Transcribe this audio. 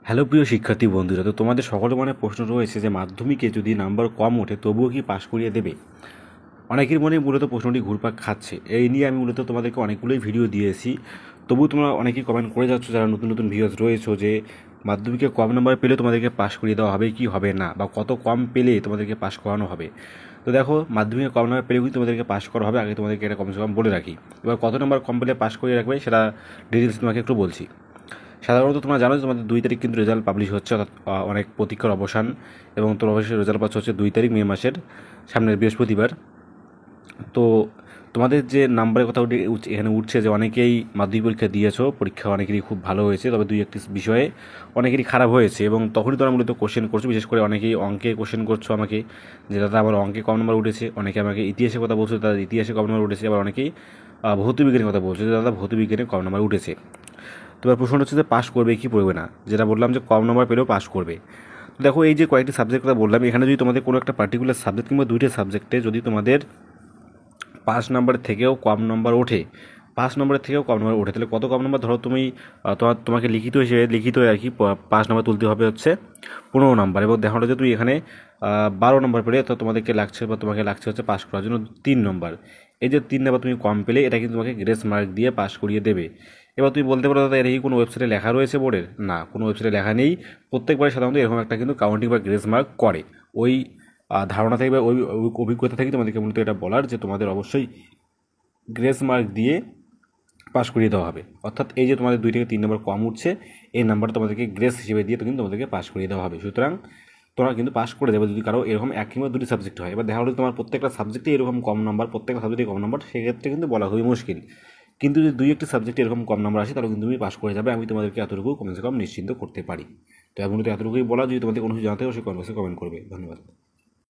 Hello প্রিয় শিক্ষার্থী বন্ধুরা, তো তোমাদের সকলের মনে প্রশ্ন রয়েছে যে মাধ্যমিকে যদি নাম্বার কম ওঠে তবুও কি পাশ করিয়ে দেবে। অনেকের মনে মূলত প্রশ্নটি ঘুরপাক খাচ্ছে। এই নিয়ে আমি মূলত তোমাদেরকে অনেকগুলোই ভিডিও দিয়েছি, তবু তোমরা অনেকেই কমেন্ট করে যাচ্ছ যারা নতুন নতুন ভিডিওস রয়েছে যে মাধ্যমিকে কম নাম্বার পেলে তোমাদেরকে পাশ করিয়ে দেওয়া হবে কি হবে না, বা কত কম পেলে তোমাদেরকে পাশ করানো হবে। তো দেখো, মাধ্যমিকে কম নাম্বার পেলেও কিন্তু তোমাদেরকে পাশ করা হবে, আগে তোমাদেরকে এটা কমসে কম বলে রাখি। এবার কত নাম্বার কম পেলে পাশ করিয়ে রাখবে সেটা ডিটেলস তোমাকে একটু বলছি। সাধারণত তোমরা জানো যে তোমাদের 2 তারিখ কিন্তু রেজাল্ট পাবলিশ হচ্ছে, অর্থাৎ অনেক প্রতীক্ষার অবসান, এবং তোমার অবশ্যই রেজাল্ট পাচ্ছে হচ্ছে 2 তারিখ মে মাসের সামনের বৃহস্পতিবার। তো তোমাদের যে নাম্বারের কথা এখানে উঠছে যে অনেকেই মাধ্যমিক পরীক্ষা দিয়েছো, পরীক্ষা অনেকেরই খুব ভালো হয়েছে, তবে 2-1টি বিষয়ে অনেকেরই খারাপ হয়েছে, এবং তখনই তোমরা মূলত কোশ্চেন করছো। বিশেষ করে অনেকেই অঙ্কে কোশ্চেন করছো আমাকে, যে দাদা আমার অঙ্কে কম নম্বর উঠেছে। অনেকে আমাকে ইতিহাসের কথা বলছো, তাদের ইতিহাসে কম নম্বর উঠেছে। আবার অনেকেই ভৌতবিজ্ঞানের কথা বলছো যে দাদা ভৌতবিজ্ঞানে কম নম্বর উঠেছে। তো এবার প্রশ্ন হচ্ছে যে পাস করবে কি পড়বে না, যেটা বললাম যে কম নম্বর পেলেও পাস করবে। তো দেখো, এই যে কয়েকটি সাবজেক্ট কথা বললাম, এখানে যদি তোমাদের কোনো একটা পার্টিকুলার সাবজেক্ট কিংবা 2টা সাবজেক্টে যদি তোমাদের 5 নম্বরের থেকেও কম নম্বর ওঠে, 5 নম্বরের থেকেও কম নম্বর ওঠে, তাহলে কত কম নম্বর? ধরো তুমি তোমাকে লিখিত আর কি 5 নম্বর তুলতে হবে হচ্ছে 15 নম্বর, এবং দেখা যে তুমি এখানে 12 নম্বর পেলে, তো তোমাকে লাগছে হচ্ছে পাস করার জন্য 3 নম্বর। এই যে 3 নম্বর তুমি কম পেলে, এটা কিন্তু তোমাকে গ্রেস মার্ক দিয়ে পাস করিয়ে দেবে। এবার তুমি বলতে পারো দাদা এটা কি কোনো ওয়েবসাইটে লেখা রয়েছে বোর্ডের? না, কোনো ওয়েবসাইটে লেখা নেই। প্রত্যেকবার সাধারণত এরকম একটা কিন্তু কাউন্টিং বা গ্রেস মার্ক করে। ওই ধারণা থেকে বা ওই অভিজ্ঞতা থেকে তোমাদেরকে মূলত এটা বলার যে তোমাদের অবশ্যই গ্রেস মার্ক দিয়ে পাস করিয়ে দেওয়া হবে। অর্থাৎ এই যে তোমাদের 2 থেকে 3 নম্বর কম উঠছে, এই নাম্বারটা তোমাদেরকে গ্রেস হিসেবে দিয়ে কিন্তু তোমাদেরকে পাস করিয়ে দেওয়া হবে। সুতরাং তোমরা কিন্তু পাস করে দেবে যদি কারো এরকম 1 কিংবা 2টি সাবজেক্ট হয়। এবার দেখা হলো তোমার প্রত্যেকটা সাবজেক্টে এরকম কম নাম্বার, প্রত্যেকটা সাবজেক্টে কম নাম্বার, সেক্ষেত্রে কিন্তু বলা খুবই মুশকিল। কিন্তু যদি 2-1টি সাবজেক্টে এরকম কম নাম্বার আসে, তাহলে কিন্তু তুমি পাস করে যাবে, আমি তোমাদেরকে এতটুকু কমসে কম নিশ্চিন্ত করতে পারি। তো এমন এতটুকুই বলা, যদি তোমাদের কোনো কিছু জানাতে হয় অবশ্যই কমেন্ট করবে। ধন্যবাদ।